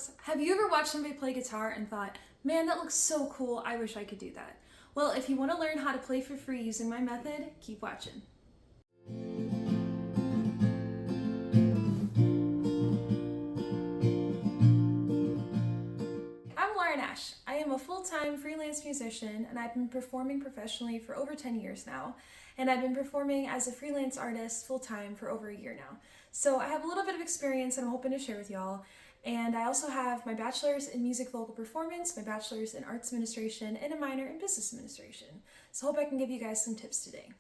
folks. Have you ever watched somebody play guitar and thought, man, that looks so cool, I wish I could do that? Well, if you want to learn how to play for free using my method, keep watching. I'm Lauren Ash. I am a full-time freelance musician and I've been performing professionally for over 10 years now. And I've been performing as a freelance artist full-time for over a year now. So I have a little bit of experience that I'm hoping to share with y'all. And I also have my bachelor's in music vocal performance, my bachelor's in arts administration, and a minor in business administration. So I hope I can give you guys some tips today.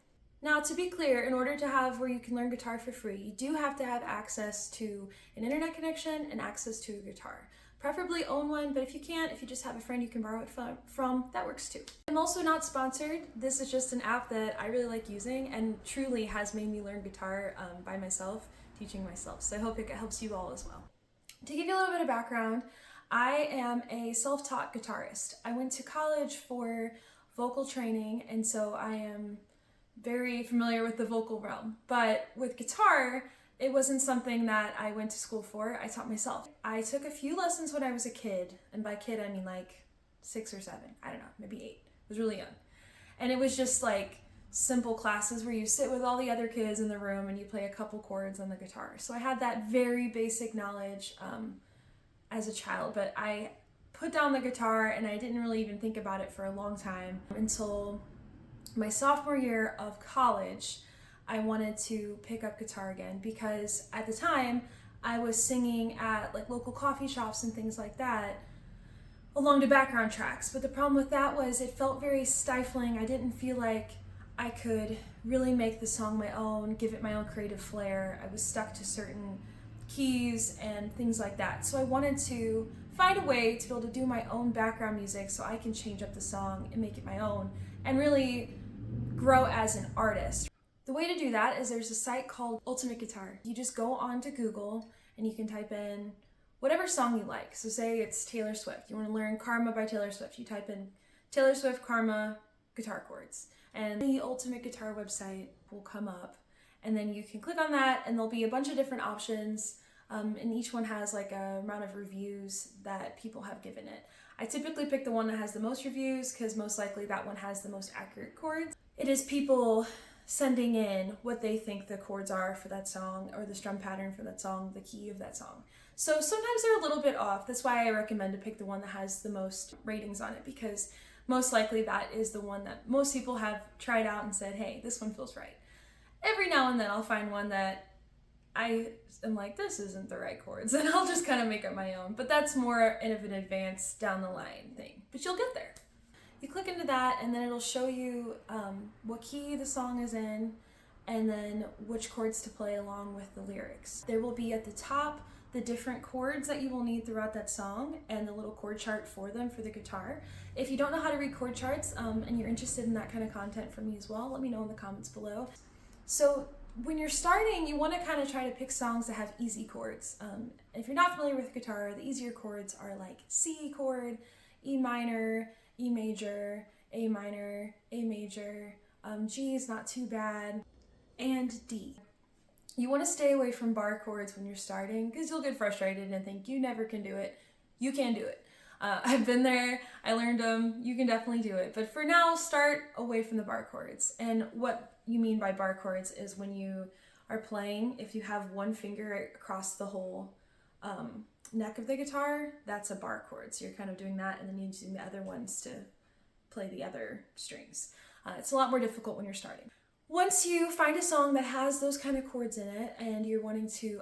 Now, to be clear, in order to have where you can learn guitar for free, you do have to have access to an internet connection and access to a guitar. Preferably own one, but if you can't, if you just have a friend you can borrow it from, that works too. I'm also not sponsored. This is just an app that I really like using and truly has made me learn guitar by myself, teaching myself. So I hope it helps you all as well. To give you a little bit of background, I am a self-taught guitarist. I went to college for vocal training, and so I am very familiar with the vocal realm. But with guitar, it wasn't something that I went to school for. I taught myself. I took a few lessons when I was a kid, and by kid I mean like 6 or 7, I don't know, maybe 8. I was really young. And it was just like simple classes where you sit with all the other kids in the room and you play a couple chords on the guitar. So I had that very basic knowledge as a child, but I put down the guitar and I didn't really even think about it for a long time until my sophomore year of college. I wanted to pick up guitar again because at the time I was singing at like local coffee shops and things like that along to background tracks. But the problem with that was it felt very stifling. I didn't feel like I could really make the song my own, give it my own creative flair. I was stuck to certain keys and things like that. So I wanted to find a way to be able to do my own background music so I can change up the song and make it my own and really grow as an artist. The way to do that is there's a site called Ultimate Guitar. You just go on to Google and you can type in whatever song you like. So say it's Taylor Swift. You want to learn Karma by Taylor Swift. You type in Taylor Swift Karma guitar chords. And the Ultimate Guitar website will come up. And then you can click on that and there'll be a bunch of different options. And each one has like a amount of reviews that people have given it. I typically pick the one that has the most reviews because most likely that one has the most accurate chords. It is people sending in what they think the chords are for that song or the strum pattern for that song, the key of that song. So sometimes they're a little bit off. That's why I recommend to pick the one that has the most ratings on it, because most likely that is the one that most people have tried out and said, hey, this one feels right. Every now and then I'll find one that I am like, this isn't the right chords, and I'll just kind of make up my own. But that's more of an advanced down the line thing, but you'll get there. You click into that and then it'll show you what key the song is in and then which chords to play along with the lyrics. There will be at the top the different chords that you will need throughout that song and the little chord chart for them for the guitar. If you don't know how to read chord charts and you're interested in that kind of content from me as well, let me know in the comments below. So when you're starting, you want to kind of try to pick songs that have easy chords. If you're not familiar with guitar, the easier chords are like C chord, E minor, E major, A minor, A major, G is not too bad, and D. You want to stay away from bar chords when you're starting because you'll get frustrated and think you never can do it. You can do it. I've been there, I learned them, you can definitely do it. But for now, start away from the bar chords. And what you mean by bar chords is when you are playing, if you have one finger across the whole neck of the guitar, that's a bar chord. So you're kind of doing that and then you're using the other ones to play the other strings. It's a lot more difficult when you're starting. Once you find a song that has those kind of chords in it and you're wanting to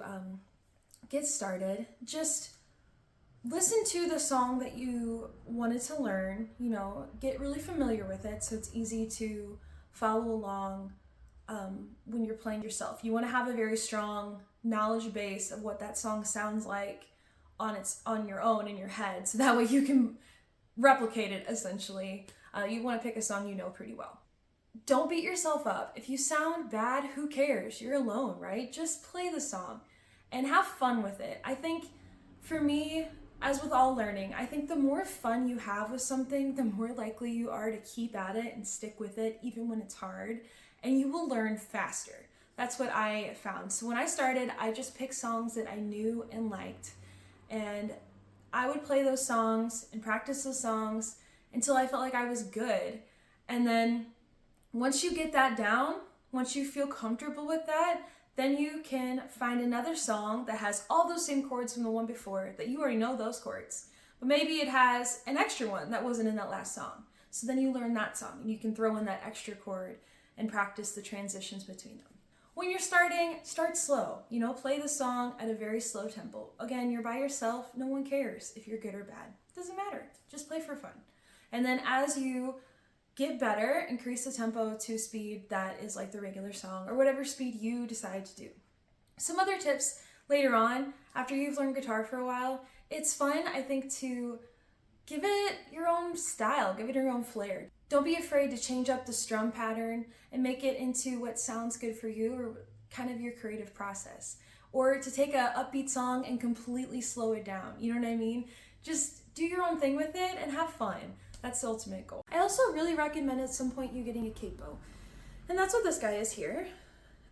get started, just listen to the song that you wanted to learn, get really familiar with it so it's easy to follow along when you're playing yourself. You want to have a very strong knowledge base of what that song sounds like on your own in your head, so that way you can replicate it essentially. You want to pick a song you know pretty well. Don't beat yourself up. If you sound bad, who cares? You're alone, right? Just play the song and have fun with it. I think for me, as with all learning, I think the more fun you have with something, the more likely you are to keep at it and stick with it even when it's hard, and you will learn faster. That's what I found. So when I started, I just picked songs that I knew and liked, and I would play those songs and practice those songs until I felt like I was good. And then once you get that down, once you feel comfortable with that, then you can find another song that has all those same chords from the one before, that you already know those chords. But maybe it has an extra one that wasn't in that last song. So then you learn that song and you can throw in that extra chord and practice the transitions between them. When you're starting, start slow. Play the song at a very slow tempo. Again, you're by yourself. No one cares if you're good or bad. It doesn't matter. Just play for fun. And then as you get better, increase the tempo to a speed that is like the regular song or whatever speed you decide to do. Some other tips later on, after you've learned guitar for a while, it's fun, I think, to give it your own style, give it your own flair. Don't be afraid to change up the strum pattern and make it into what sounds good for you or kind of your creative process. Or to take a upbeat song and completely slow it down, you know what I mean? Just do your own thing with it and have fun. That's the ultimate goal. I also really recommend at some point you getting a capo. And that's what this guy is here.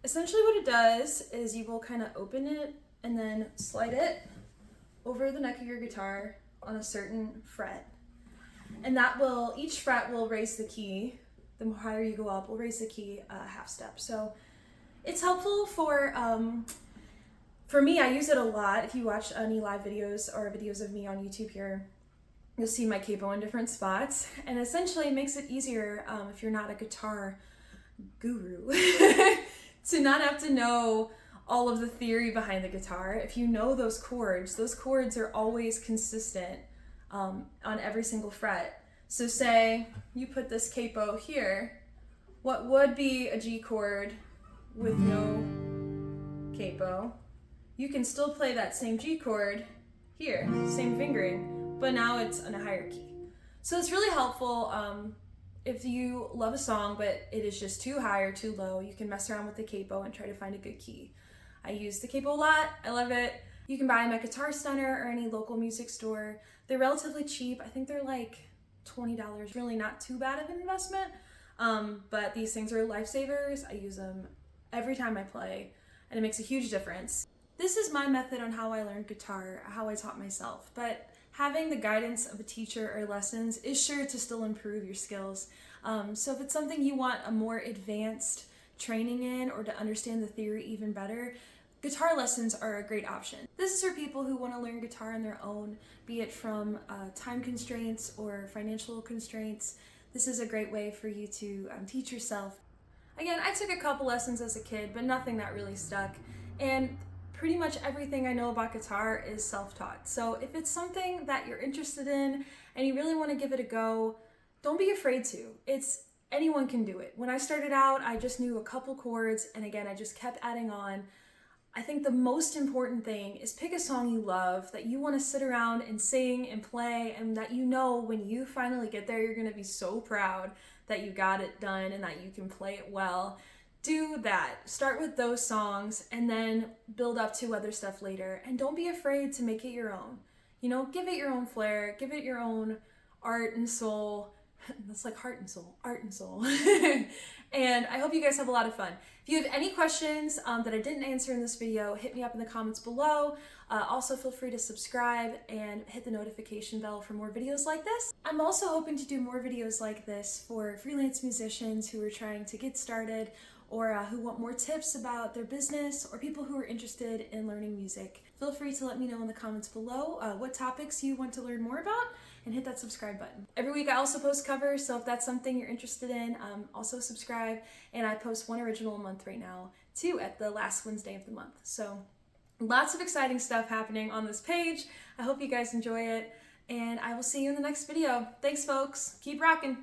Essentially what it does is you will kind of open it and then slide it over the neck of your guitar on a certain fret. And each fret will raise the key. The higher you go up, will raise the key a half step. So it's helpful for me, I use it a lot. If you watch any live videos or videos of me on YouTube here, you'll see my capo in different spots. And essentially it makes it easier if you're not a guitar guru to not have to know all of the theory behind the guitar. If you know those chords are always consistent on every single fret. So say you put this capo here, what would be a G chord with no capo, you can still play that same G chord here, same fingering, but now it's on a higher key. So it's really helpful if you love a song but it is just too high or too low, you can mess around with the capo and try to find a good key. I use the capo a lot, I love it. You can buy them at Guitar Center or any local music store. They're relatively cheap. I think they're like $20, really not too bad of an investment. But these things are lifesavers. I use them every time I play and it makes a huge difference. This is my method on how I learned guitar, how I taught myself, but having the guidance of a teacher or lessons is sure to still improve your skills. So if it's something you want a more advanced training in or to understand the theory even better, guitar lessons are a great option. This is for people who want to learn guitar on their own, be it from time constraints or financial constraints. This is a great way for you to teach yourself. Again, I took a couple lessons as a kid, but nothing that really stuck. And pretty much everything I know about guitar is self-taught. So if it's something that you're interested in and you really want to give it a go, don't be afraid to. Anyone can do it. When I started out, I just knew a couple chords, and again, I just kept adding on. I think the most important thing is pick a song you love, that you want to sit around and sing and play, and that you know when you finally get there, you're going to be so proud that you got it done and that you can play it well. Do that. Start with those songs and then build up to other stuff later. And don't be afraid to make it your own. Give it your own flair, give it your own art and soul. That's like heart and soul, art and soul. And I hope you guys have a lot of fun. If you have any questions that I didn't answer in this video, hit me up in the comments below. Also feel free to subscribe and hit the notification bell for more videos like this. I'm also hoping to do more videos like this for freelance musicians who are trying to get started or who want more tips about their business, or people who are interested in learning music. Feel free to let me know in the comments below what topics you want to learn more about, and hit that subscribe button. Every week I also post covers, so if that's something you're interested in, also subscribe. And I post one original a month right now, too, at the last Wednesday of the month. So lots of exciting stuff happening on this page. I hope you guys enjoy it, and I will see you in the next video. Thanks, folks. Keep rocking.